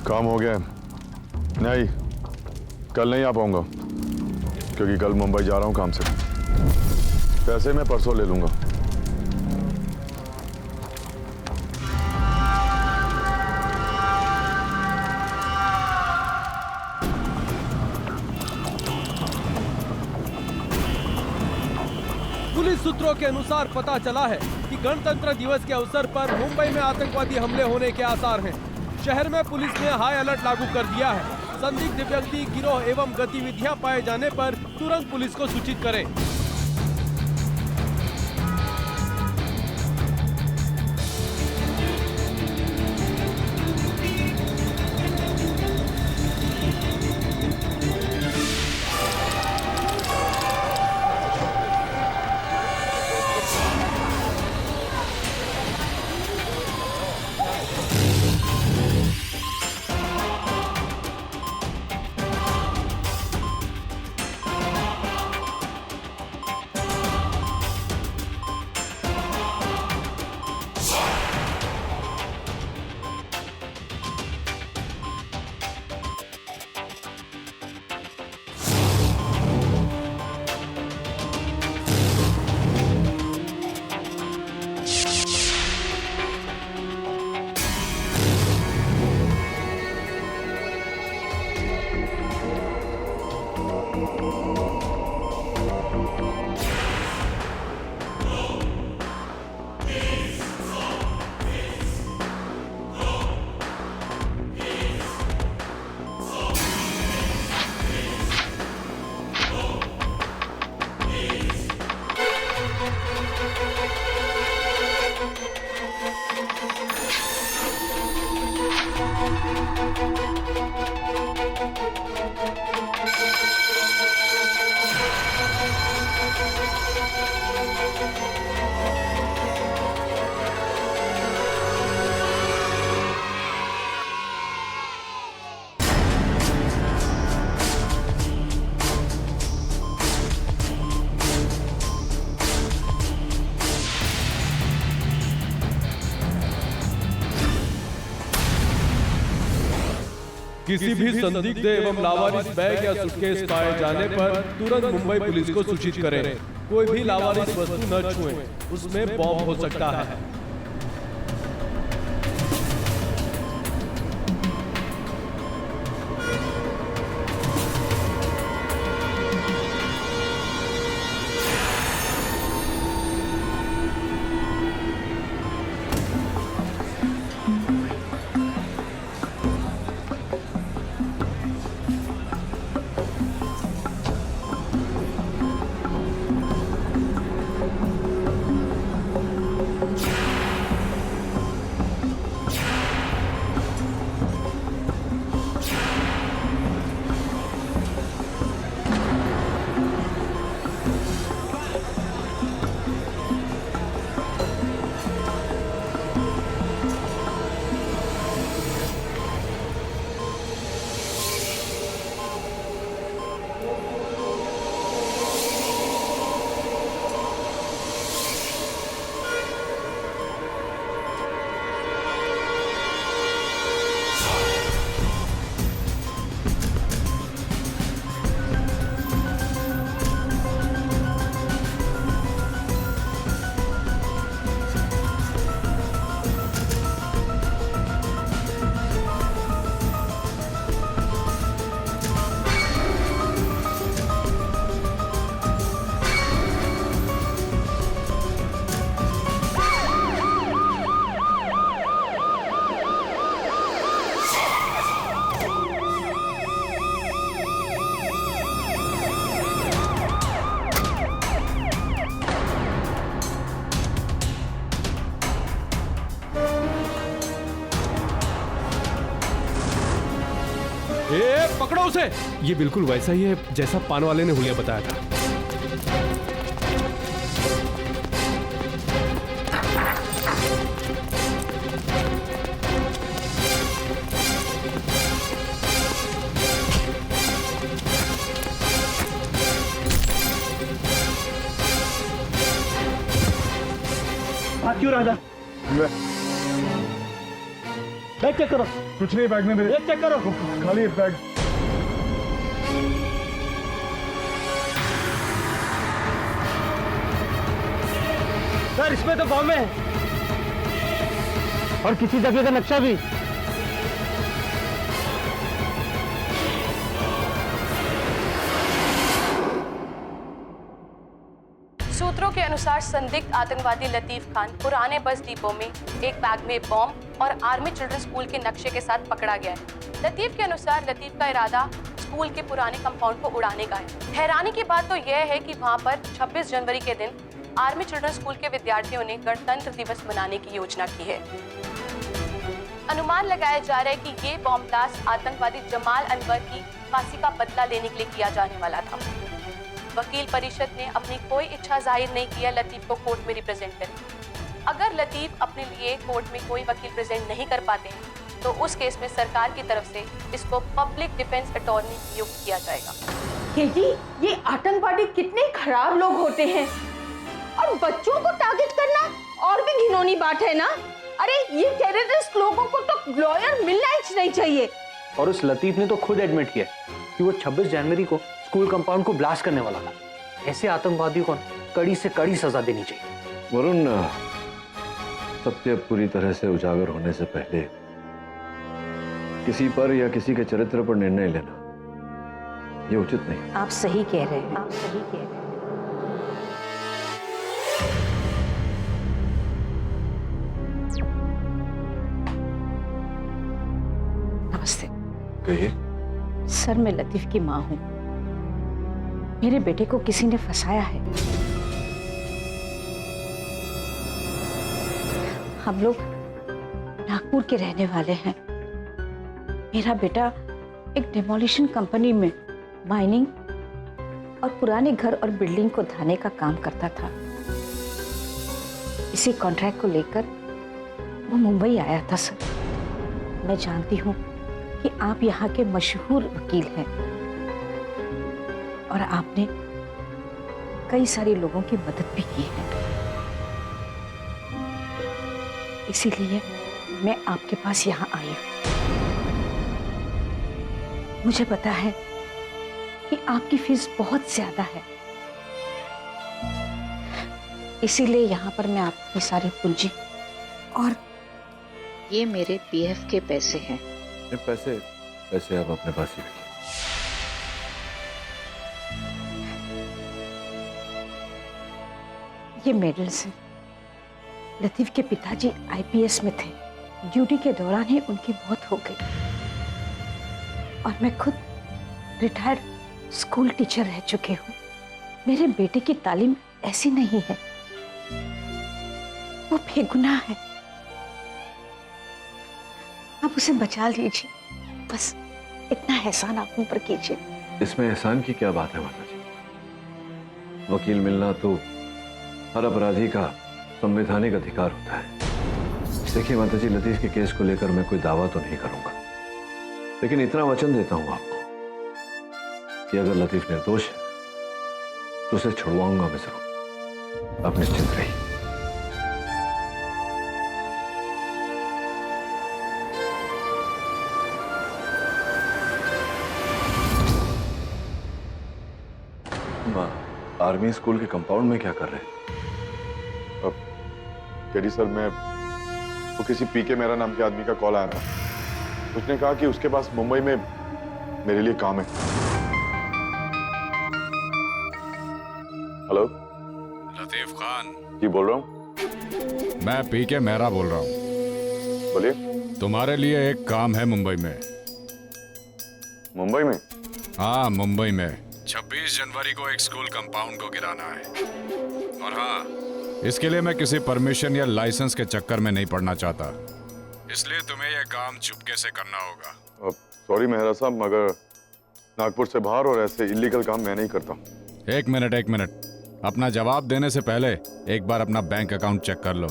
काम हो गया? नहीं, कल नहीं आ पाऊंगा क्योंकि कल मुंबई जा रहा हूं काम से। पैसे मैं परसों ले लूंगा। पुलिस सूत्रों के अनुसार पता चला है कि गणतंत्र दिवस के अवसर पर मुंबई में आतंकवादी हमले होने के आसार हैं। शहर में पुलिस ने हाई अलर्ट लागू कर दिया है। संदिग्ध व्यक्ति, गिरोह एवं गतिविधियां पाए जाने पर तुरंत पुलिस को सूचित करें। किसी भी संदिग्ध एवं लावारिस बैग या सूटकेस पाए जाने पर तुरंत मुंबई पुलिस को सूचित करें। कोई भी लावारिस वस्तु न छुएं, उसमें बॉम्ब हो सकता है। पकड़ो उसे। ये बिल्कुल वैसा ही है जैसा पान वाले ने हुलिया बताया था। बात क्यों रहा था? बैग चेक करो, कुछ नहीं बैग में मेरे। बैग चेक करो। खाली है बैग। सर इसमें तो बॉम्ब है और किसी जगह का नक्शा भी। सूत्रों के अनुसार संदिग्ध आतंकवादी लतीफ खान पुराने बस डिपो में एक बैग में बॉम्ब और आर्मी चिल्ड्रन स्कूल के नक्शे के साथ पकड़ा गया है। लतीफ के अनुसार लतीफ का इरादा स्कूल के पुराने कंपाउंड को उड़ाने का है। हैरानी की बात तो यह है कि वहां पर 26 जनवरी के दिन आर्मी चिल्ड्रन स्कूल के विद्यार्थियों ने गणतंत्र दिवस मनाने की योजना की है। अनुमान लगाया जा रहा है कि ये बॉम्ब ब्लास्ट आतंकवादी जमाल अनवर की फांसी का बदला लेने के लिए किया जाने वाला था। वकील परिषद ने अपनी कोई इच्छा जाहिर नहीं किया लतीफ को कोर्ट में रिप्रेजेंट करें। अगर लतीफ अपने लिए कोर्ट में कोई वकील प्रेजेंट नहीं कर पाते हैं तो उस केस में सरकार की तरफ से इसको पब्लिक डिफेंस अटॉर्नी नियुक्त किया जाएगा। केजी, ये आतंकवादी कितने खराब लोग होते हैं और बच्चों को टारगेट करना और भी घिनौनी बात है ना। अरे ये टेररिस्ट लोगों को तो लॉयर मिलना ही नहीं चाहिए। और उस लतीफ ने तो खुद एडमिट किया कि वो 26 जनवरी को स्कूल कंपाउंड को ब्लास्ट करने वाला था। ऐसे आतंकवादियों को कड़ी से कड़ी सजा देनी चाहिए। वरुण, सत्य पूरी तरह से उजागर होने से पहले किसी पर या किसी के चरित्र पर निर्णय लेना ये उचित नहीं। आप सही कह रहे हैं, आप सही कह रहे हैं। नमस्ते। कहिए। सर, मैं लतीफ की माँ हूँ। मेरे बेटे को किसी ने फंसाया है। हम लोग नागपुर के रहने वाले हैं। मेरा बेटा एक डिमोलिशन कंपनी में माइनिंग और पुराने घर और बिल्डिंग को ढाने का काम करता था। इसी कॉन्ट्रैक्ट को लेकर वो मुंबई आया था। सर, मैं जानती हूँ कि आप यहाँ के मशहूर वकील हैं और आपने कई सारे लोगों की मदद भी की है। इसीलिए मैं आपके पास यहाँ आई हूँ। मुझे पता है कि आपकी फीस बहुत ज्यादा है, इसीलिए यहाँ पर मैं आपकी सारी पूंजी और ये मेरे पीएफ के पैसे हैं। ये पैसे आप अपने पास ही रखिए। ये मेडल्स हैं। लतीफ के पिताजी आईपीएस में थे। ड्यूटी के दौरान ही उनकी मौत हो गई और मैं खुद रिटायर्ड स्कूल टीचर रह चुके हूँ। मेरे बेटे की तालीम ऐसी नहीं है, वो बेगुनाह है। आप उसे बचा लीजिए, बस इतना एहसान आप मुझ पर कीजिए। इसमें एहसान की क्या बात है माता जी? वकील मिलना तो हर अपराधी का संवैधानिक अधिकार होता है। देखिए माता जी, लतीफ के केस को लेकर मैं कोई दावा तो नहीं करूंगा, लेकिन इतना वचन देता हूं आपको कि अगर लतीफ निर्दोष है तो उसे छुड़वाऊंगा मैं जरूर। आप निश्चिंत रहिए। आर्मी स्कूल के कंपाउंड में क्या कर रहे हैं? अब केडी सर, मैं वो किसी पीके मेरा नाम के आदमी का कॉल आया था। उसने कहा कि उसके पास मुंबई में मेरे लिए काम है। हेलो, लतीफ खान जी बोल रहा हूँ। मैं पीके मेहरा बोल रहा हूँ। बोलिए। तुम्हारे लिए एक काम है मुंबई में। मुंबई में? हाँ, मुंबई में 26 जनवरी को एक स्कूल कंपाउंड को गिराना है। और हाँ, इसके लिए मैं किसी परमिशन या लाइसेंस के चक्कर में नहीं पड़ना चाहता, इसलिए तुम्हें यह काम चुपके से करना होगा। सॉरी मेहरा साहब, मगर नागपुर से बाहर और ऐसे इलीगल काम मैं नहीं करता। एक मिनट, अपना जवाब देने से पहले एक बार अपना बैंक अकाउंट चेक कर लो।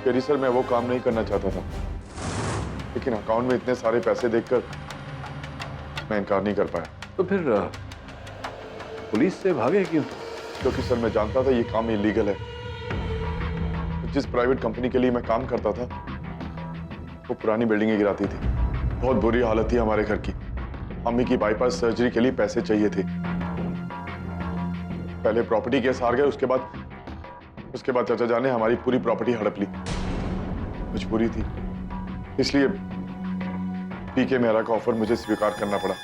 करी सर, मैं वो काम नहीं करना चाहता था, लेकिन अकाउंट में इतने सारे पैसे देखकर मैं इनकार नहीं कर पाया। तो फिर पुलिस से भागे क्यों? क्योंकि सर मैं जानता था ये काम इलीगल है। जिस प्राइवेट कंपनी के लिए मैं काम करता था वो पुरानी बिल्डिंगें गिराती थी। बहुत बुरी हालत थी हमारे घर की। अम्मी की बाईपास सर्जरी के लिए पैसे चाहिए थे। पहले प्रॉपर्टी केस हार गए, उसके बाद चाचा जान ने हमारी पूरी प्रॉपर्टी हड़प ली। मजबूरी थी, इसलिए पीके मेहरा का ऑफर मुझे स्वीकार करना पड़ा।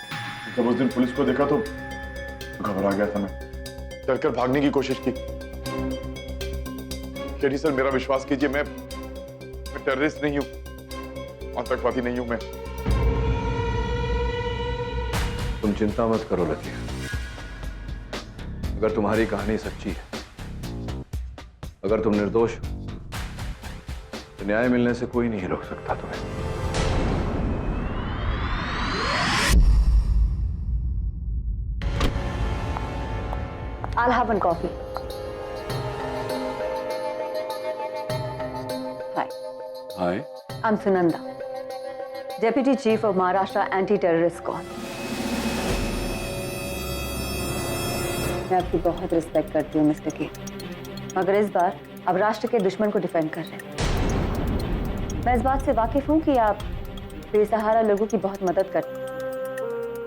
जब उस दिन पुलिस को देखा तो घबरा गया था मैं, डरकर भागने की कोशिश की। केडी सर, मेरा विश्वास कीजिए, मैं टेररिस्ट नहीं हूं, आतंकवादी नहीं हूं मैं। तुम चिंता मत करो लतीफ, अगर तुम्हारी कहानी सच्ची है, अगर तुम निर्दोष हो, तो न्याय मिलने से कोई नहीं रोक सकता तुम्हें। I'll have one coffee. Hi, hi, I'm Sunanda, Deputy Chief of Maharashtra Anti-Terrorist Squad. मैं आपकी बहुत रिस्पेक्ट करती हूँ मिस्टर के, मगर इस बार अब राष्ट्र के दुश्मन को डिफेंड कर रहे हैं। मैं इस बात से वाकिफ हूँ कि आप बेसहारा लोगों की बहुत मदद करते हैं,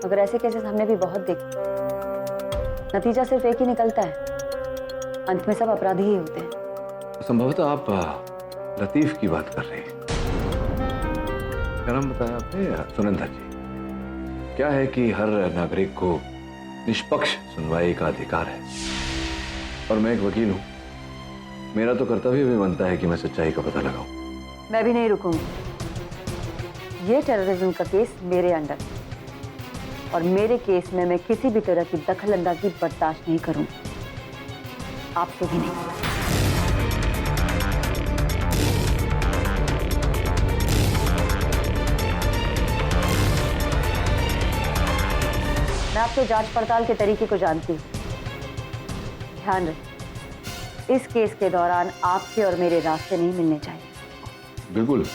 मगर ऐसे केसेस हमने भी बहुत देखे। नतीजा सिर्फ एक ही निकलता है, अंत में सब अपराधी ही होते हैं। संभवतः आप लतीफ की बात कर रही हैं। क्या नाम बताया आपने? सुनंदा जी। क्या है कि हर नागरिक को निष्पक्ष सुनवाई का अधिकार है, और मैं एक वकील हूं, मेरा तो कर्तव्य भी बनता है कि मैं सच्चाई का पता लगाऊं। मैं भी नहीं रुकूंगी। ये टेररिज्म का केस मेरे अंडर है, और मेरे केस में मैं किसी भी तरह की दखलंदाजी बर्दाश्त नहीं करूंगी, आपसे भी नहीं। मैं आपके जांच पड़ताल के तरीके को जानती हूँ। ध्यान रखें, इस केस के दौरान आपके और मेरे रास्ते नहीं मिलने चाहिए। बिल्कुल,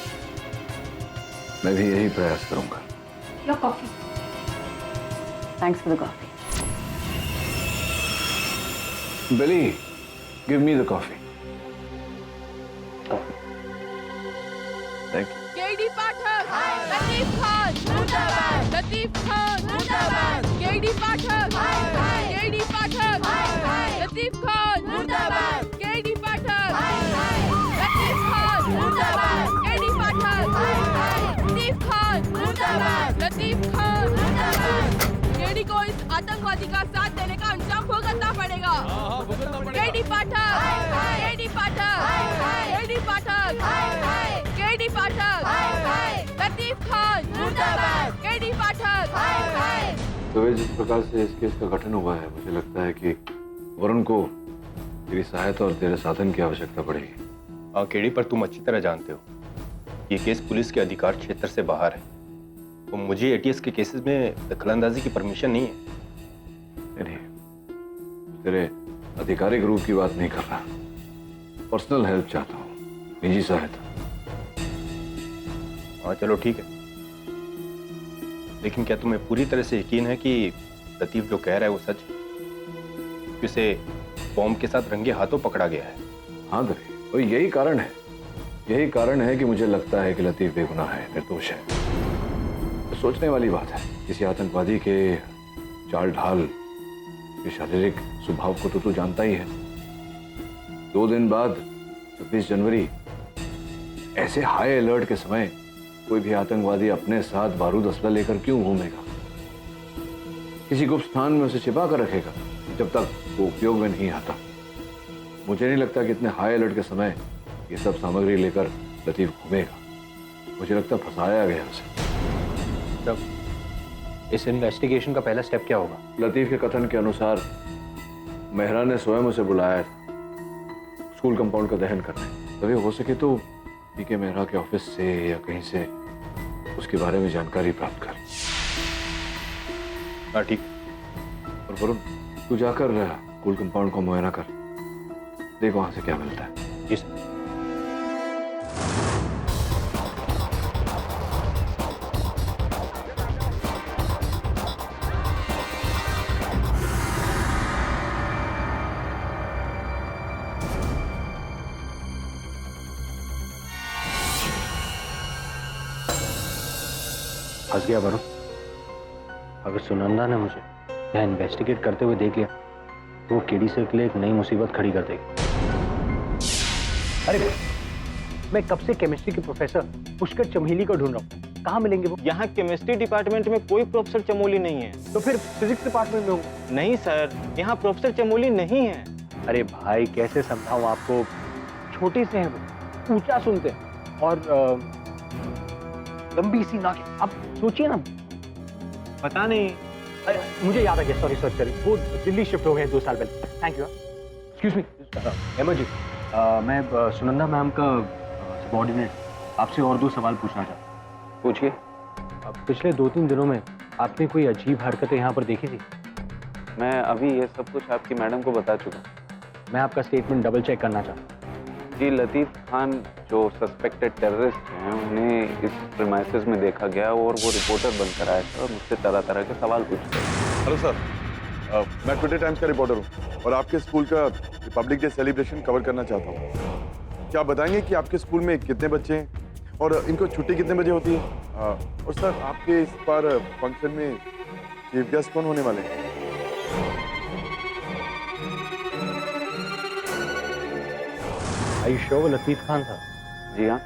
मैं भी यही प्रयास करूंगा। Your coffee. Thanks for the coffee. Billy, give me the coffee. Thank you. K D Pathak, Latif Khan, मुर्दाबाद, लतीफ खान, मुर्दाबाद, केडी पाठक, केडी पाठक, लतीफ खान, मुर्दाबाद, केडी पाठक, लतीफ खान, मुर्दाबाद, केडी पाठक, लतीफ खान, मुर्दाबाद, लतीफ खान, मुर्दाबाद। केडी को इस आतंकवादी का साथ देने का अंजाम भुगतना पड़ेगा। KD Pathak, K D Pathak, K D Pathak, K D Pathak, Latif Khan, मुर्दाबाद, केडी पाठक। तो जिस प्रकार से इस केस का गठन हुआ है, मुझे लगता है कि वरुण को तेरी सहायता और तेरे साधन की आवश्यकता पड़ेगी। हाँ केडी, पर तुम अच्छी तरह जानते हो ये केस पुलिस के अधिकार क्षेत्र से बाहर है, तो मुझे एटीएस के केसेस में दखलंदाजी की परमिशन नहीं है। नहीं, तेरे आधिकारिक रूप की बात नहीं कर रहा, पर्सनल हेल्प चाहता हूँ, निजी सहायता। हाँ चलो ठीक है, लेकिन क्या तुम्हें पूरी तरह से यकीन है कि लतीफ जो कह रहा है वो सच है? उसे बॉम्ब के साथ रंगे हाथों पकड़ा गया है। हाँ दरी, तो यही कारण है कि मुझे लगता है कि लतीफ बेगुनाह है, निर्दोष है। तो सोचने वाली बात है, किसी आतंकवादी के चाल ढाल के शारीरिक स्वभाव को तो तू जानता ही है। 2 दिन बाद 26 जनवरी, ऐसे हाई अलर्ट के समय कोई भी आतंकवादी अपने साथ बारूद असला लेकर क्यों घूमेगा? किसी गुप्त स्थान में उसे छिपा कर रखेगा जब तक वो उपयोग में नहीं आता। मुझे नहीं लगता कि इतने हाई अलर्ट के समय ये सब सामग्री लेकर लतीफ घूमेगा। मुझे लगता फंसाया गया उसे। तब इस इन्वेस्टिगेशन का पहला स्टेप क्या होगा? लतीफ के कथन के अनुसार मेहरा ने स्वयं उसे बुलाया था स्कूल कंपाउंड का दहन करने। तभी हो सके तो पीके मेहरा के ऑफिस से या कहीं से उसके बारे में जानकारी प्राप्त कर। हाँ ठीक। और वरुण, तू जाकर स्कूल कंपाउंड को मुआयना कर, देख वहां से क्या मिलता है। जी सर। फंस गया वरुण। अगर सुनंदा ने मुझे यहाँ इन्वेस्टिगेट करते हुए देख लिया तो वो केडी सर के लिए एक नई मुसीबत खड़ी कर देगी। अरे मैं कब से केमिस्ट्री के प्रोफेसर पुष्कर चमेली को ढूंढ रहा हूँ, कहाँ मिलेंगे वो? यहाँ केमिस्ट्री डिपार्टमेंट में कोई प्रोफेसर चमोली नहीं है। तो फिर फिजिक्स डिपार्टमेंट में होंगे। नहीं सर, यहाँ प्रोफेसर चमोली नहीं है। अरे भाई कैसे समझाऊं आपको, छोटे से हैं वो, ऊंचा सुनते हैं और लंबी सी नाक। आप सोचिए ना। पता नहीं। अरे मुझे याद आ गया, सॉरी सॉरी, वो दिल्ली शिफ्ट हो गए 2 साल पहले। Thank you. एक्सक्यूज मी एमर जी, मैं सुनंदा मैम का सबॉर्डिनेट आपसे और 2 सवाल पूछना चाहता हूँ। पूछिए। पिछले 2-3 दिनों में आपने कोई अजीब हरकतें यहाँ पर देखी थी? मैं अभी ये सब कुछ आपकी मैडम को बता चुका। मैं आपका स्टेटमेंट डबल चेक करना चाहता हूँ। जी, लतीफ खान जो सस्पेक्टेड टेररिस्ट हैं उन्हें इस प्रीमाइसेस में देखा गया और वो रिपोर्टर बनकर आए थे और मुझसे तरह तरह के सवाल पूछते हैं। हेलो सर, मैं टुडे टाइम्स का रिपोर्टर हूँ और आपके स्कूल का रिपब्लिक डे सेलिब्रेशन कवर करना चाहता हूँ। क्या आप बताएंगे कि आपके स्कूल में कितने बच्चे हैं और इनको छुट्टी कितने बजे होती है? और सर, आपके इस बार फंक्शन में चीफ गेस्ट कौन होने वाले हैं? वो लतीफ खान था? जी हाँ,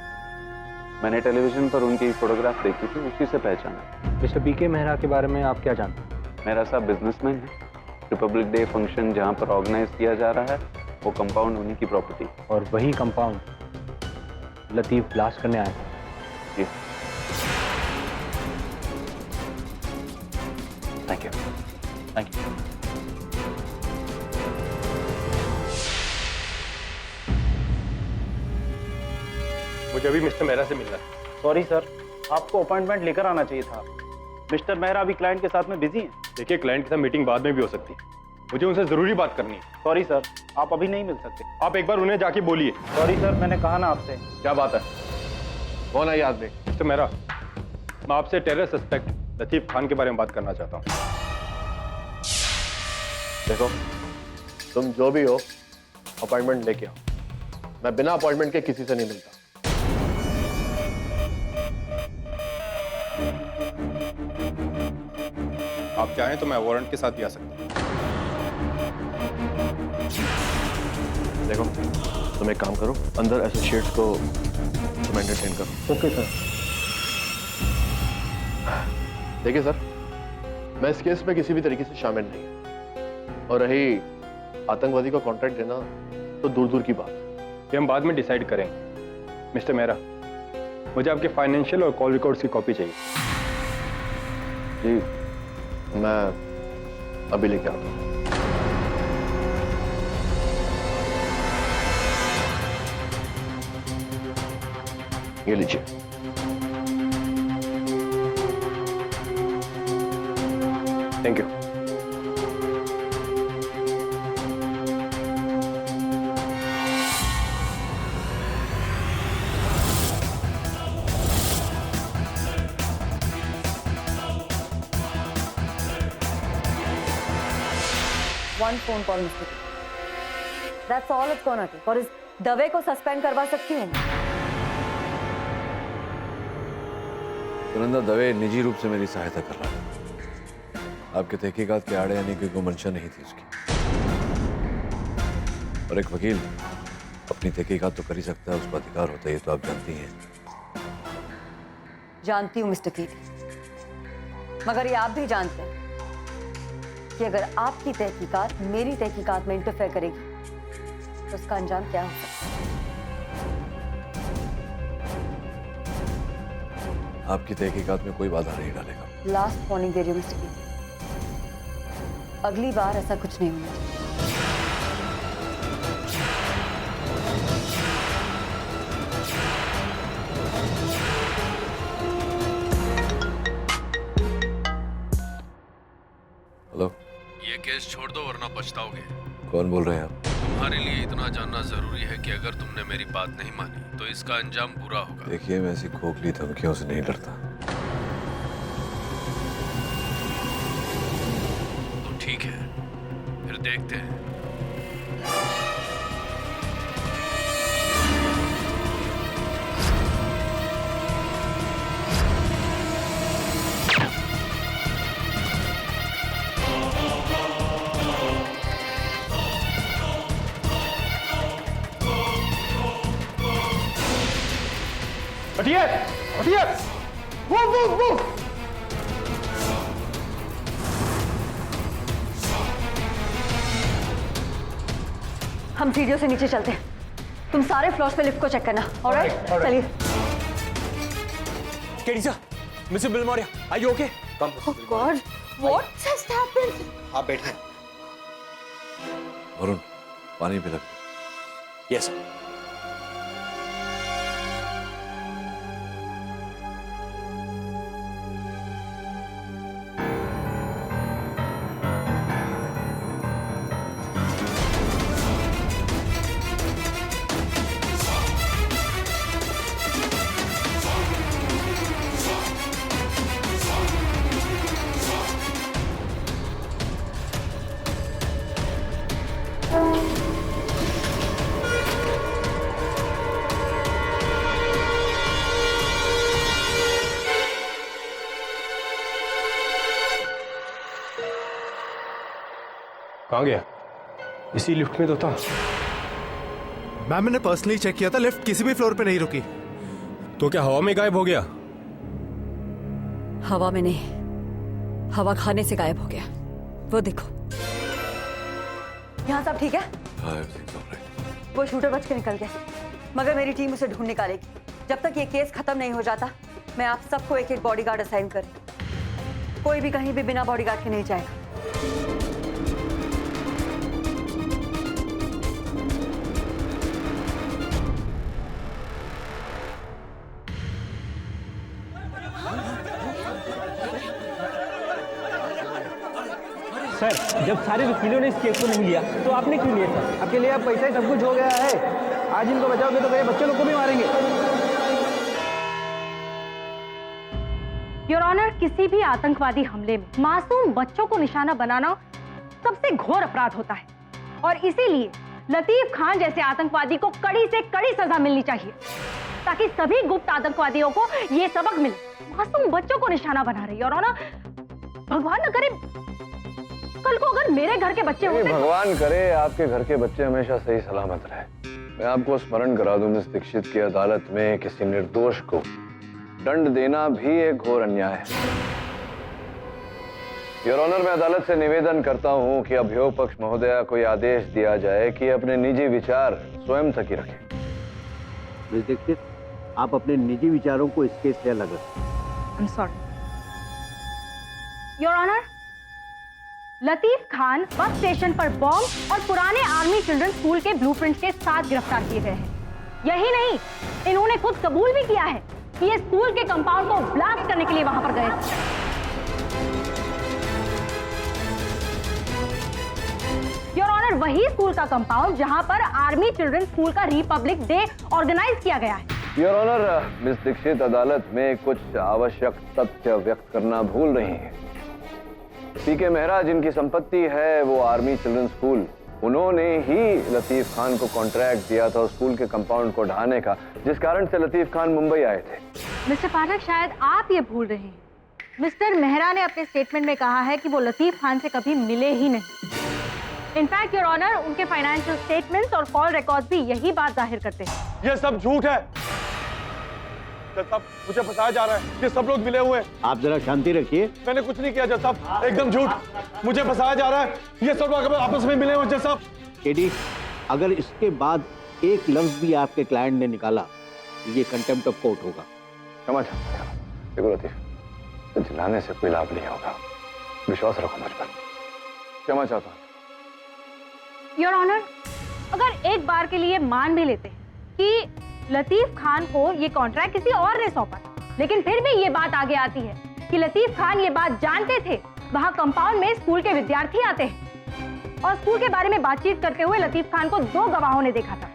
मैंने टेलीविजन पर उनकी फोटोग्राफ देखी थी, उसी से पहचाना। मिस्टर बीके मेहरा के बारे में आप क्या जानते हैं? मेरा साहब बिजनेसमैन है। रिपब्लिक डे फंक्शन जहाँ पर ऑर्गेनाइज किया जा रहा है वो कंपाउंड उन्हीं की प्रॉपर्टी। और वही कंपाउंड लतीफ ब्लास्ट करने आया था? जी। Thank you. Thank you. मुझे अभी मिस्टर मेहरा से मिलना है। सॉरी सर, आपको अपॉइंटमेंट लेकर आना चाहिए था। मिस्टर मेहरा अभी क्लाइंट के साथ में बिजी हैं। देखिए, क्लाइंट के साथ मीटिंग बाद में भी हो सकती है, मुझे उनसे जरूरी बात करनी है। सॉरी सर, आप अभी नहीं मिल सकते। आप एक बार उन्हें जाके बोलिए। सॉरी सर, मैंने कहा ना आपसे। क्या बात है? कौन है ये आदमी? मिस्टर मेहरा, मैं आपसे टेरर सस्पेक्ट लतीफ खान के बारे में बात करना चाहता हूँ। देखो, तुम जो भी हो अपॉइंटमेंट लेके आओ। मैं बिना अपॉइंटमेंट के किसी से नहीं मिलता। आप चाहें तो मैं वारंट के साथ भी आ सकता हूँ। देखो, तुम एक काम करो, अंदर एसोसिएट्स को तुम एंटरटेन करो। Okay sir. देखिए सर, मैं इस केस में किसी भी तरीके से शामिल नहीं, और रही आतंकवादी को कॉन्ट्रैक्ट देना तो दूर दूर की बात। ये हम बाद में डिसाइड करेंगे। मिस्टर मेहरा, मुझे आपके फाइनेंशियल और कॉल रिकॉर्ड्स की कॉपी चाहिए। जी, मैं अभी लेके आता हूँ। ये लीजिए। Thank you. One phone call, Mr. That's all it's gonna take. और इस दवे को सस्पेंड करवा सकती हूँ। सुनंदा दवे निजी रूप से मेरी सहायता कर रहा है। आपके तहकीकात के आड़े आने की कोई मंशा नहीं थी उसकी। और एक वकील अपनी तहकीकात तो कर ही सकता है, उसका अधिकार होता है, ये तो आप जानती हैं। जानती हूँ मिस्टर कीट, मगर ये आप भी जानते हैं कि अगर आपकी तहकीकात मेरी तहकीकात में इंटरफेयर करेगी तो उसका अंजाम क्या हो सकता है। आपकी तहकीकात में कोई बाधा नहीं डालेगा। लास्ट वार्निंग दे रही हूँ मिस्टर कीट, अगली बार ऐसा कुछ नहीं होना चाहिए। हेलो, ये केस छोड़ दो वरना पछताओगे। कौन बोल रहे हैं आप? तुम्हारे लिए इतना जानना जरूरी है कि अगर तुमने मेरी बात नहीं मानी तो इसका अंजाम बुरा होगा। देखिए, मैं ऐसी खोखली धमकियों से नहीं डरता। तो ठीक है, फिर देखते हैं। हटिए, हटिए। Move move move. हम सीढ़ियों से नीचे चलते हैं, तुम सारे फ्लोर्स पे लिफ्ट को चेक करना। ऑलराइट, चलिए। केडिसा, mister Bilimoria, are you okay? Come. Oh God, what just happened? आप बैठे। वरुण, पानी पिला। Yes sir. कहाँ गया? इसी लिफ्ट में तो था। मैम, मैंने पर्सनली चेक किया था, लिफ्ट किसी भी फ्लोर पे नहीं रुकी। तो क्या हवा में गायब हो गया? हवा में नहीं, हवा खाने से गायब हो गया। वो देखो, यहाँ सब ठीक है? हाँ, everything's all right. वो शूटर बच के निकल गया, मगर मेरी टीम उसे ढूंढ निकालेगी। जब तक ये केस खत्म नहीं हो जाता, मैं आप सबको एक एक बॉडीगार्ड असाइन कर, कोई भी कहीं भी बिना बॉडीगार्ड के नहीं जाएगा। सर, जब सारे वकीलों ने इस केस को नहीं लिया तो आपने क्यों लिया सर? आपके लिए अब पैसा ही सब कुछ हो गया है। आज इनको बचाओगे तो मेरे बच्चे लोग को भी मारेंगे। योर ऑनर, किसी भी आतंकवादी हमले में मासूम बच्चों को निशाना बनाना सबसे घोर अपराध होता है और इसीलिए लतीफ खान जैसे आतंकवादी को कड़ी से कड़ी सजा मिलनी चाहिए ताकि सभी गुप्त आतंकवादियों को ये सबक मिले। मासूम बच्चों को निशाना बना रही है और ना, भगवान न करे कल को अगर मेरे घर के बच्चे होते। भगवान करे आपके घर के बच्चे हमेशा सही सलामत रहे। मैं आपको स्मरण करा दूं, मिस दीक्षित की अदालत में किसी निर्दोष को दंड देना भी एक घोर अन्याय है। योर ऑनर, मैं अदालत से निवेदन करता हूं कि अभियोग पक्ष महोदया को यह आदेश दिया जाए कि अपने निजी विचार स्वयं तक ही रखें। मिस दीक्षित, आप अपने निजी विचारों को इस केस से अलग रखें। I'm sorry. Your honour, Latif Khan bus station पर बॉम्ब और पुराने आर्मी चिल्ड्रन स्कूल के ब्लूप्रिंट्स के साथ गिरफ्तार किए गए हैं। यही नहीं, इन्होंने खुद कबूल भी किया है कि ये स्कूल के कंपाउंड को ब्लास्ट करने के लिए वहां पर गए थे। योर ऑनर, वही स्कूल का कंपाउंड जहां पर आर्मी चिल्ड्रन स्कूल का रिपब्लिक डे ऑर्गेनाइज किया गया है। योर ऑनर, मिस दीक्षित अदालत में कुछ आवश्यक तथ्य व्यक्त करना भूल रही हैं। पीके मेहरा जिनकी संपत्ति है वो आर्मी चिल्ड्रन स्कूल, उन्होंने ही लतीफ खान को कॉन्ट्रैक्ट दिया था स्कूल के कंपाउंड को ढाने का, जिस कारण से लतीफ खान मुंबई आए थे। मिस्टर पाठक, शायद आप ये भूल रहे हैं, मिस्टर मेहरा ने अपने स्टेटमेंट में कहा है कि वो लतीफ खान से कभी मिले ही नहीं। इनफैक्ट योर ऑनर, उनके फाइनेंशियल स्टेटमेंट्स और कॉल रिकॉर्ड्स भी यही बात जाहिर करते हैं। ये सब झूठ है। जज साहब, मुझे फंसाया जा रहा है, ये सब लोग मिले हुए हैं। आप जरा शांति रखिए। मैंने कुछ नहीं किया जज साहब, एकदम झूठ। मुझे फंसाया जा रहा है, ये सब लोग आपस में मिले हुए जज साहब। केडी, अगर इसके बाद एक लफ्ज भी आपके क्लाइंट ने निकाला तो ये कंटेम्प्ट ऑफ कोर्ट होगा। क्षमा चाहता हूं। देखो लतीफ, चिल्लाने से कोई लाभ नहीं होगा, विश्वास रखो मुझ पर। क्षमा चाहता हूं। योर ऑनर, अगर एक बार के लिए मान भी लेते हैं कि लतीफ खान को ये कॉन्ट्रैक्ट किसी और ने सौंपा, लेकिन फिर भी ये बात आगे आती है कि लतीफ खान ये बात जानते थे वहां कंपाउंड में स्कूल के विद्यार्थी आते हैं और स्कूल के बारे में बातचीत करते हुए लतीफ खान को 2 गवाहों ने देखा था।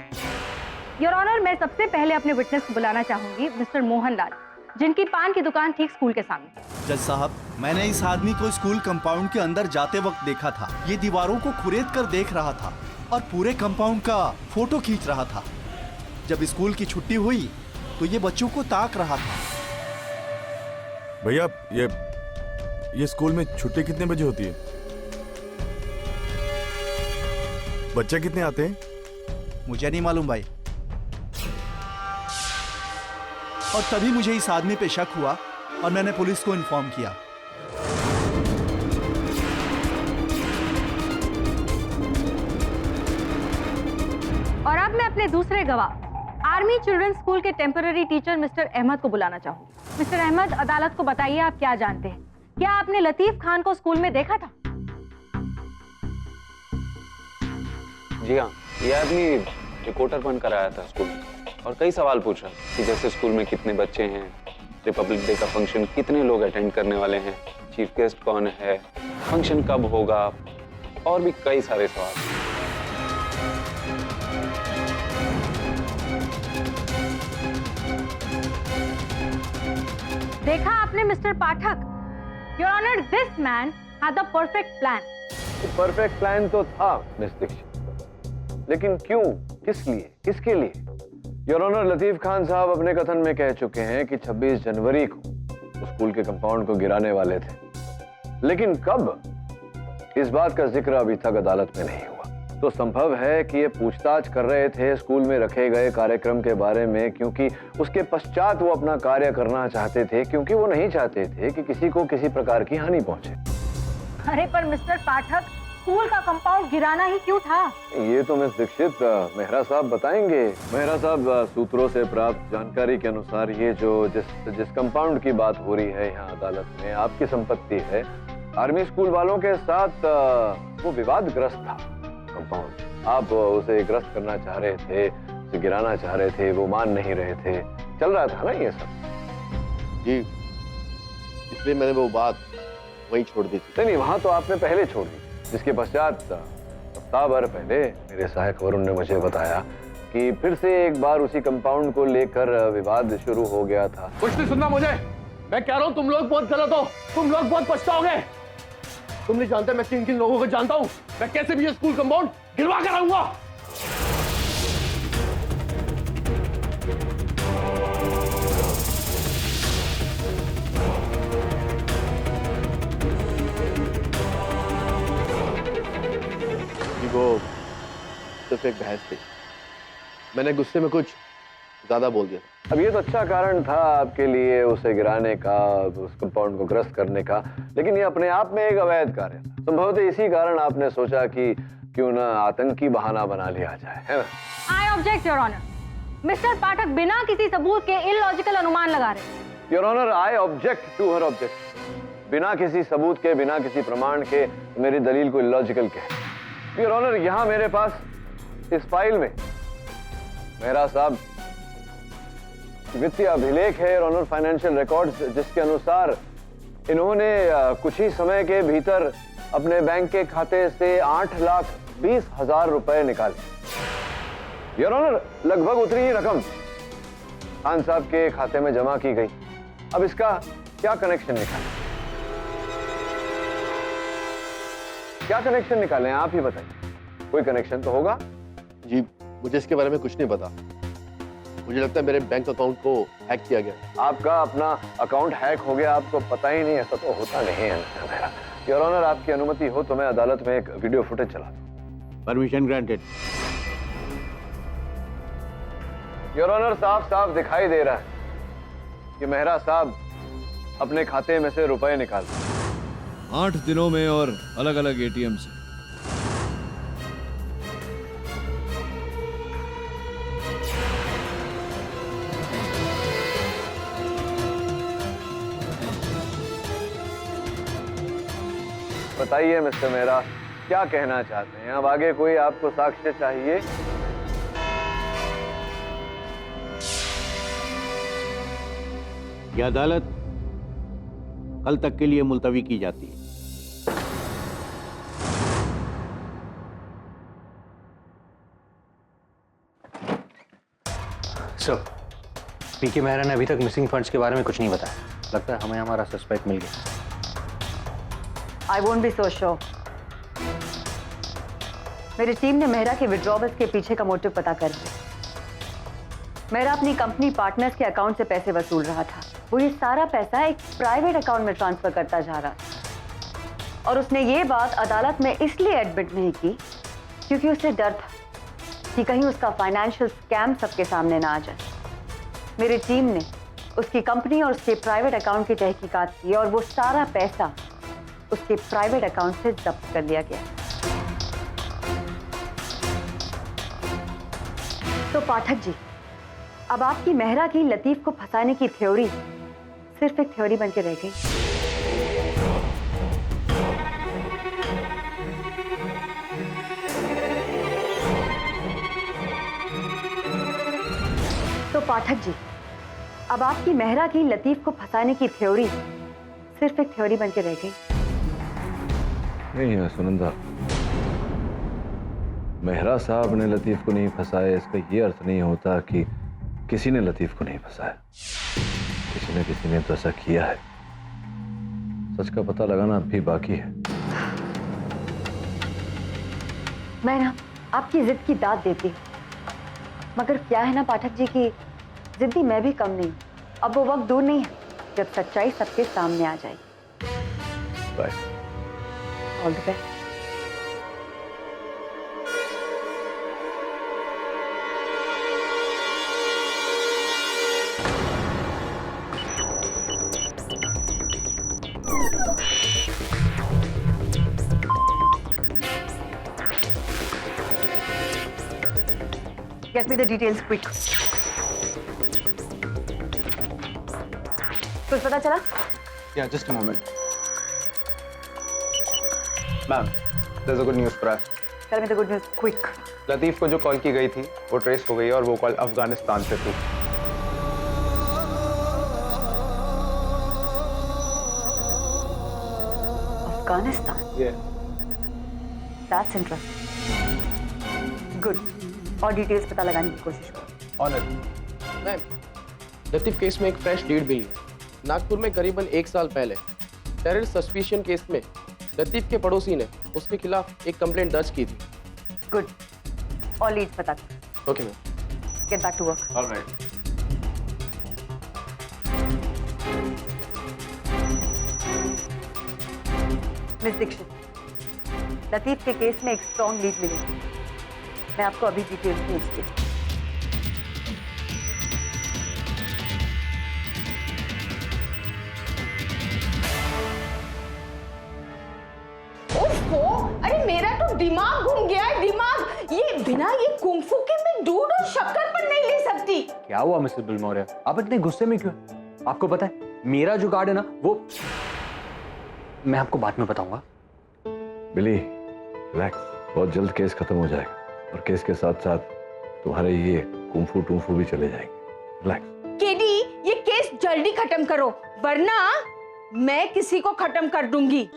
योर ऑनर, मैं सबसे पहले अपने विटनेस को बुलाना चाहूंगी, मिस्टर मोहन लाल, जिनकी पान की दुकान ठीक स्कूल के सामने। जज साहब, मैंने इस आदमी को स्कूल कंपाउंड के अंदर जाते वक्त देखा था। ये दीवारों को खुरेद कर देख रहा था और पूरे कंपाउंड का फोटो खींच रहा था। जब स्कूल की छुट्टी हुई तो ये बच्चों को ताक रहा था। भैया, ये स्कूल में छुट्टी कितने बजे होती है? बच्चे कितने आते हैं? मुझे नहीं मालूम भाई। और तभी मुझे इस आदमी पे शक हुआ और मैंने पुलिस को इन्फॉर्म किया। और अब मैं अपने दूसरे गवाह आर्मी चिल्ड्रंस स्कूल के टेम्पररी टीचर मिस्टर अहमद को बुलाना चाहूंगी। मिस्टर अहमद, अदालत को बताइए आप क्या जानते हैं। क्या आपने लतीफ खान को स्कूल में देखा था? जी हाँ, ये आदमी रिपोर्टर बनकर आया था स्कूल में और कई सवाल पूछा कि जैसे स्कूल में कितने बच्चे हैं, रिपब्लिक डे का फंक्शन कितने लोग अटेंड करने वाले हैं, चीफ गेस्ट कौन है, फंक्शन कब होगा, और भी कई सारे सवाल। देखा आपने mister Pathak? Your honour, this man had the perfect plan. Perfect plan तो था मिस दीक्षित, लेकिन क्यों, किस लिए, किसके लिए? योर ऑनर, लतीफ खान साहब अपने कथन में कह चुके हैं कि 26 जनवरी को स्कूल के कंपाउंड को गिराने वाले थे, लेकिन कब, इस बात का जिक्र अभी तक अदालत में नहीं हुआ। तो संभव है कि ये पूछताछ कर रहे थे स्कूल में रखे गए कार्यक्रम के बारे में, क्योंकि उसके पश्चात वो अपना कार्य करना चाहते थे, क्योंकि वो नहीं चाहते थे कि किसी को किसी प्रकार की हानि पहुंचे। अरे पर मिस्टर पाठक, स्कूल का कंपाउंड गिराना ही क्यों था? ये तो मिस दीक्षित मेहरा साहब बताएंगे। मेहरा साहब, सूत्रों से प्राप्त जानकारी के अनुसार ये जो जिस कंपाउंड की बात हो रही है यहाँ अदालत में, आपकी संपत्ति है। आर्मी स्कूल वालों के साथ वो विवादग्रस्त था कंपाउंड। आप उसे ग्रस्त करना चाह रहे थे, उसे गिराना चाह रहे थे, वो मान नहीं रहे थे, चल रहा था ना ये सब? जी, इसलिए मैंने वो बात वहीं छोड़ दी थी। नहीं, वहां तो आपने पहले छोड़ दी, जिसके पश्चात सप्ताह भर पहले मेरे सहायक वरुण ने मुझे बताया कि फिर से एक बार उसी कंपाउंड को लेकर विवाद शुरू हो गया था। कुछ नहीं सुनना मुझे, मैं कह रहा हूँ तुम लोग बहुत गलत हो, तुम लोग बहुत पछताओगे। तुम नहीं जानते मैं किन किन लोगों को जानता हूँ, मैं कैसे भी ये स्कूल कंपाउंड गिरवा कर आऊंगा। वो सिर्फ एक बहस थी, मैंने गुस्से में कुछ ज्यादा बोल दिया। अब ये तो अच्छा कारण था आपके लिए उसे गिराने का, उस कंपाउंड को ग्रस्त करने का, लेकिन ये अपने आप में एक अवैध कार्य था। संभवतः इसी कारण आपने सोचा कि क्यों ना आतंकी बहाना बना लिया जाए, है ना? I object your honour. Mister Pathak बिना किसी सबूत के इलॉजिकल अनुमान लगा रहे। Your honour, I object to हर ऑब्जेक्ट। बिना किसी सबूत के, बिना किसी प्रमाण के मेरी दलील को इलॉजिकल कहे। योर ऑनर, यहां मेरे पास इस फाइल में मेहरा साहब वित्तीय अभिलेख है, ऑनर फाइनेंशियल रिकॉर्ड्स, जिसके अनुसार इन्होंने कुछ ही समय के भीतर अपने बैंक के खाते से 8,20,000 रुपए निकाले। योर ऑनर, लगभग उतनी ही रकम खान साहब के खाते में जमा की गई। अब इसका क्या कनेक्शन निकालें? क्या कनेक्शन निकालें, आप ही बताइए। कोई कनेक्शन तो होगा? जी, मुझे इसके बारे में कुछ नहीं पता। मुझे लगता है मेरे बैंक अकाउंट को हैक किया गया। आपका अपना अकाउंट हैक हो गया, आपको पता ही नहीं? ऐसा तो होता नहीं है मेरा। योर ऑनर, आपकी अनुमति हो तो मैं अदालत में एक वीडियो फुटेज चला दूं। Permission granted. योर ऑनर, साफ साफ दिखाई दे रहा है कि मेहरा साहब अपने खाते में से रुपए निकाल 8 दिनों में और अलग अलग एटीएम से। बताइए मिस्टर मेहरा, क्या कहना चाहते हैं? अब आगे कोई आपको साक्ष्य चाहिए? यह अदालत कल तक के लिए मुलतवी की जाती है। सर, पीके मेहरा ने अभी तक मिसिंग फंड्स के बारे में कुछ नहीं बताया। लगता है हमें हमारा सस्पेक्ट मिल गया। I won't be so sure. मेरी टीम ने मेहरा के विड्रॉवल्स के पीछे का मोटिव पता कर लिया। मेहरा अपनी कंपनी पार्टनर्स के अकाउंट से पैसे वसूल रहा था। वो ये सारा पैसा एक प्राइवेट अकाउंट में ट्रांसफर करता जा रहा था और उसने ये बात अदालत में इसलिए एडमिट नहीं की क्योंकि उसे डर था कि कहीं उसका फाइनेंशियल स्कैम सबके सामने ना आ जाए। मेरी टीम ने उसकी कंपनी और उसके प्राइवेट अकाउंट की तहकीकात की और वो सारा पैसा उसके प्राइवेट अकाउंट से जब्त कर लिया गया। तो पाठक जी, अब आपकी मेहरा की लतीफ को फंसाने की थ्योरी सिर्फ एक थ्योरी बन के रह गई। तो पाठक जी, अब आपकी मेहरा की लतीफ को फंसाने की थ्योरी सिर्फ एक थ्योरी बन के रह गई। नहीं है सुनंदा, मेहरा साहब ने लतीफ को नहीं फंसाया, इसका ये अर्थ नहीं होता कि किसी ने लतीफ को नहीं फंसाया। किसी ने तो ऐसा किया है। सच का पता लगाना अब भी बाकी है। मैं ना आपकी जिद की दाद देती हूँ, मगर क्या है ना पाठक जी की जिद्दी मैं भी कम नहीं। अब वो वक्त दूर नहीं है जब सच्चाई सबके सामने आ जाएगी। Bye. All the best. Get me the details quick. कुछ पता चला? Yeah, just a moment. Ma'am, there's a good news for us. Tell me the good news quick. Latif को जो कॉल की गई थी वो ट्रेस हो गई और वो कॉल अफगानिस्तान से थी। Afghanistan? Yeah. That's interesting. Good. और डिटेल्स पता लगाने की कोशिश करो। ऑनर। मैम, लतीफ केस में एक फ्रेश लीड मिली है। नागपुर में करीबन 1 साल पहले टेररिस्ट सस्पिशन केस में लतीफ के पड़ोसी ने उसके खिलाफ एक कंप्लेंट दर्ज की थी। गुड। और लीड पता करो। Okay ma'am. Get back to work. Alright. Miss Dikshit, Latif के केस में एक स्ट्रॉन्ग लीड मिली। मैं आपको अभी डिटेल्स भेजती हूँ। अरे मेरा तो दिमाग घूम गया है, दिमाग। ये बिना ये कुंफू के मैं दूध और शक्कर पर नहीं ले सकती। क्या हुआ मिसेस बिलमोरिया, आप इतने गुस्से में क्यों? आपको पता है मेरा जो कार्ड है ना वो मैं आपको बाद में बताऊंगा। बिली रिलैक्स, बहुत जल्द केस खत्म हो जाएगा और केस के साथ साथ तुम्हारे ये कुंफू टूंफू भी चले जाएंगे। रिलैक्स। केडी, ये केस जल्दी खत्म करो वरना मैं किसी को खत्म कर दूंगी।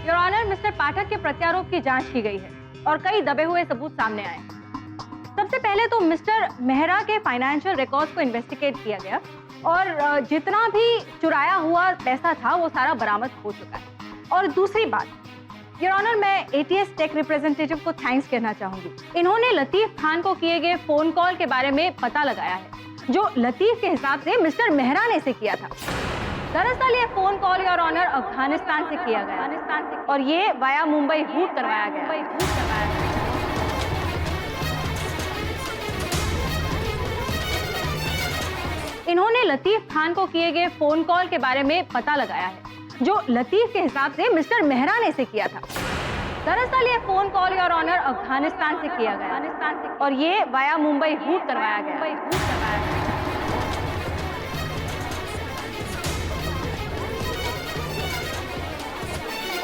योर ऑनर, मिस्टर पाठक के प्रत्यारोप की जांच की गई है और कई दबे हुए सबूत सामने आए। सबसे पहले तो मिस्टर मेहरा के फाइनेंशियल रिकॉर्ड्स को इन्वेस्टिगेट किया गया और जितना भी चुराया हुआ पैसा था वो सारा बरामद हो चुका है। और दूसरी बात, योर ऑनर, मैं एटीएस टेक रिप्रेजेंटेटिव को थैंक्स कहना चाहूंगी। इन्होंने लतीफ खान को किए गए फोन कॉल के बारे में पता लगाया है जो लतीफ के हिसाब से मिस्टर मेहरा ने इसे किया था। दरअसल ये phone call your honour Afghanistan से किया गया और ये वाया मुंबई रूट करवाया गया। इन्होंने लतीफ खान को किए गए फोन कॉल के बारे में पता लगाया है जो लतीफ के हिसाब से मिस्टर मेहरा ने इसे किया था। दरअसल ये phone call your honour Afghanistan से किया गया और ये वाया मुंबई रूट करवाया गया।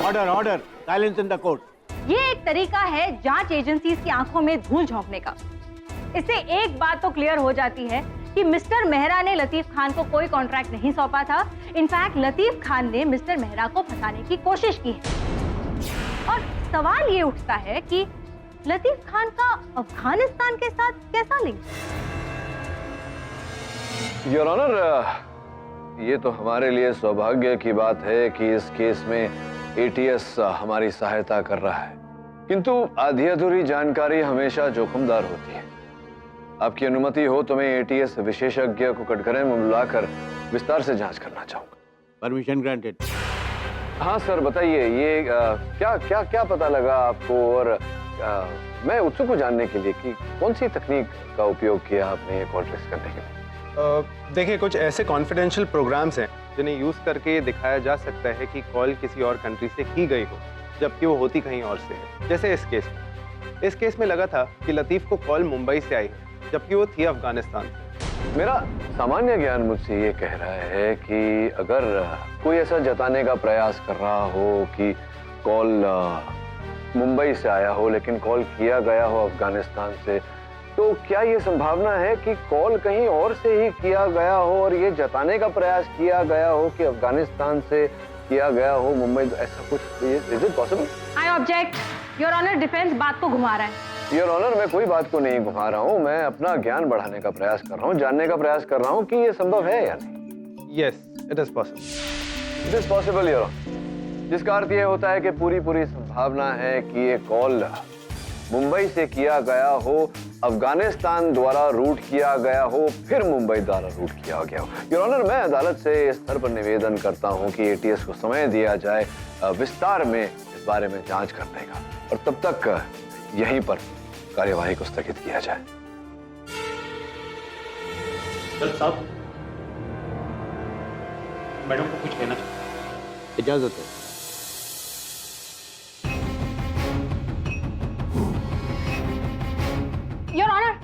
Order order, silence in the court. ये एक तरीका है जांच एजेंसीज की आंखों में धूल झोंकने का। इससे एक बात तो क्लियर हो जाती है कि मिस्टर मेहरा ने लतीफ खान को कोई कॉन्ट्रैक्ट नहीं सौंपा था। इनफैक्ट लतीफ खान ने मिस्टर मेहरा को फंसाने की कोशिश की है। और सवाल ये उठता है कि लतीफ खान का अफगानिस्तान के साथ कैसा लिंक? योर ऑनर, ये तो हमारे लिए सौभाग्य की बात है कि इस केस में एटीएस हमारी सहायता कर रहा है, किंतु आधी अधूरी जानकारी हमेशा जोखिमदार होती है। आपकी अनुमति हो तो मैं एटीएस विशेषज्ञ को कटघरे में बुलाकर विस्तार से जांच करना चाहूंगा। Permission granted. हाँ सर बताइए, ये क्या क्या क्या पता लगा आपको, और मैं उत्सुक हूँ जानने के लिए कि कौन सी तकनीक का उपयोग किया आपने कॉल ट्रेस करने के लिए। देखिए, कुछ ऐसे कॉन्फिडेंशियल प्रोग्राम्स हैं जिन्हें यूज करके दिखाया जा सकता है कि कॉल किसी और कंट्री से की गई हो जबकि वो होती कहीं और से है। जैसे इस केस में लगा था कि लतीफ को कॉल मुंबई से आई है जबकि वो थी अफगानिस्तान से। मेरा सामान्य ज्ञान मुझसे ये कह रहा है कि अगर कोई ऐसा जताने का प्रयास कर रहा हो कि कॉल मुंबई से आया हो लेकिन कॉल किया गया हो अफगानिस्तान से, तो क्या ये संभावना है कि कॉल कहीं और से ही किया गया हो और ये जताने का प्रयास किया गया हो कि अफगानिस्तान से किया गया हो मुंबई? ऐसा कुछ is it possible? I object, your honour. Defence बात को घुमा रहा है। योर ऑनर, मैं कोई बात को नहीं घुमा रहा हूँ, मैं अपना ज्ञान बढ़ाने का प्रयास कर रहा हूँ, जानने का प्रयास कर रहा हूँ कि ये संभव है या नहीं। Yes, it is possible. It is possible your honour, जिसका अर्थ ये होता है कि पूरी संभावना है कि ये कॉल मुंबई से किया गया हो, अफगानिस्तान द्वारा रूट किया गया हो, फिर मुंबई द्वारा रूट किया गया हो। योर ऑनर, मैं अदालत से इस स्तर पर निवेदन करता हूं कि एटीएस को समय दिया जाए विस्तार में इस बारे में जांच करने का, और तब तक यहीं पर कार्यवाही को स्थगित किया जाए। जज साहब, मैडम को कुछ कहना चाहिए। इजाजत है। योर ऑनर,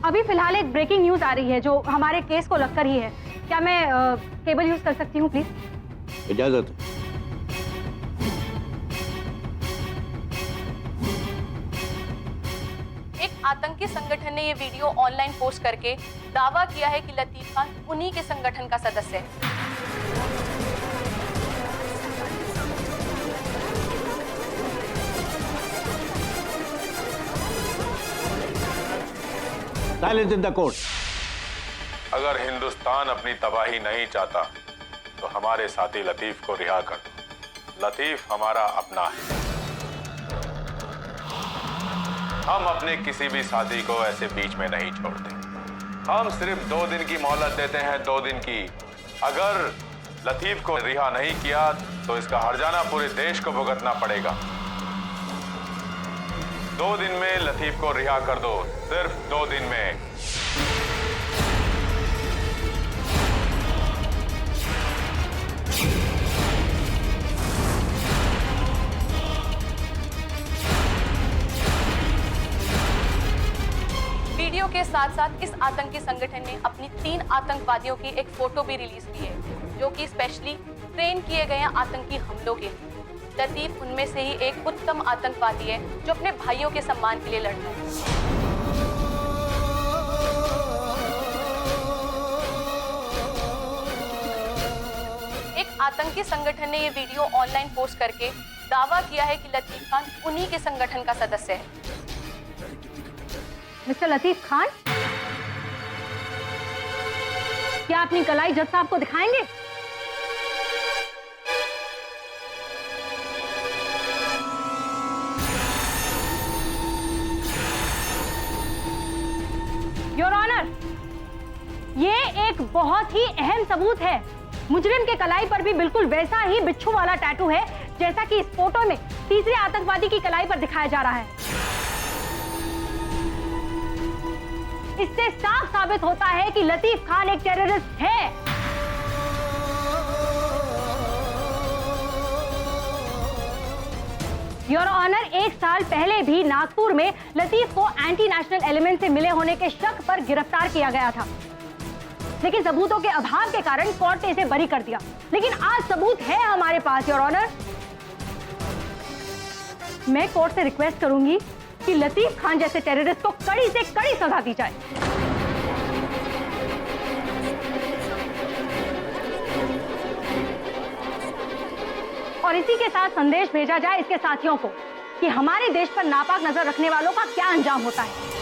अभी फिलहाल एक ब्रेकिंग न्यूज आ रही है जो हमारे केस को लगकर ही है। क्या मैं केबल यूज कर सकती हूँ प्लीज? इजाजत है। एक आतंकी संगठन ने ये वीडियो ऑनलाइन पोस्ट करके दावा किया है कि लतीफ खान उन्हीं के संगठन का सदस्य है। Silence in the court. अगर हिंदुस्तान अपनी तबाही नहीं चाहता तो हमारे साथी लतीफ को रिहा कर दो। लतीफ हमारा अपना है। हम अपने किसी भी साथी को ऐसे बीच में नहीं छोड़ते। हम सिर्फ 2 दिन की मोहलत देते हैं, 2 दिन की। अगर लतीफ को रिहा नहीं किया तो इसका हर्जाना पूरे देश को भुगतना पड़ेगा। 2 दिन में लतीफ को रिहा कर दो, सिर्फ 2 दिन में। वीडियो के साथ साथ इस आतंकी संगठन ने अपनी 3 आतंकवादियों की एक फोटो भी रिलीज की है जो कि स्पेशली ट्रेन किए गए आतंकी हमलों के लिए। लतीफ उनमें से ही एक उत्तम आतंकवादी है जो अपने भाइयों के सम्मान के लिए लड़ता है। एक आतंकी संगठन ने ये वीडियो ऑनलाइन पोस्ट करके दावा किया है कि लतीफ खान उन्हीं के संगठन का सदस्य है। मिस्टर लतीफ खान, क्या अपनी कलाई जज साहब को दिखाएंगे? योर ऑनर, ये एक बहुत ही अहम सबूत है। मुजरिम के कलाई पर भी बिल्कुल वैसा ही बिच्छू वाला टैटू है जैसा कि इस फोटो में तीसरे आतंकवादी की कलाई पर दिखाया जा रहा है। इससे साफ साबित होता है कि लतीफ खान एक टेररिस्ट है। योर ऑनर, 1 साल पहले भी नागपुर में लतीफ को एंटी नेशनल एलिमेंट से मिले होने के शक पर गिरफ्तार किया गया था, लेकिन सबूतों के अभाव के कारण कोर्ट ने इसे बरी कर दिया। लेकिन आज सबूत है हमारे पास। योर ऑनर, मैं कोर्ट से रिक्वेस्ट करूंगी कि लतीफ खान जैसे टेररिस्ट को कड़ी से कड़ी सजा दी जाए। और इसी के साथ संदेश भेजा जाए इसके साथियों को कि हमारे देश पर नापाक नजर रखने वालों का क्या अंजाम होता है।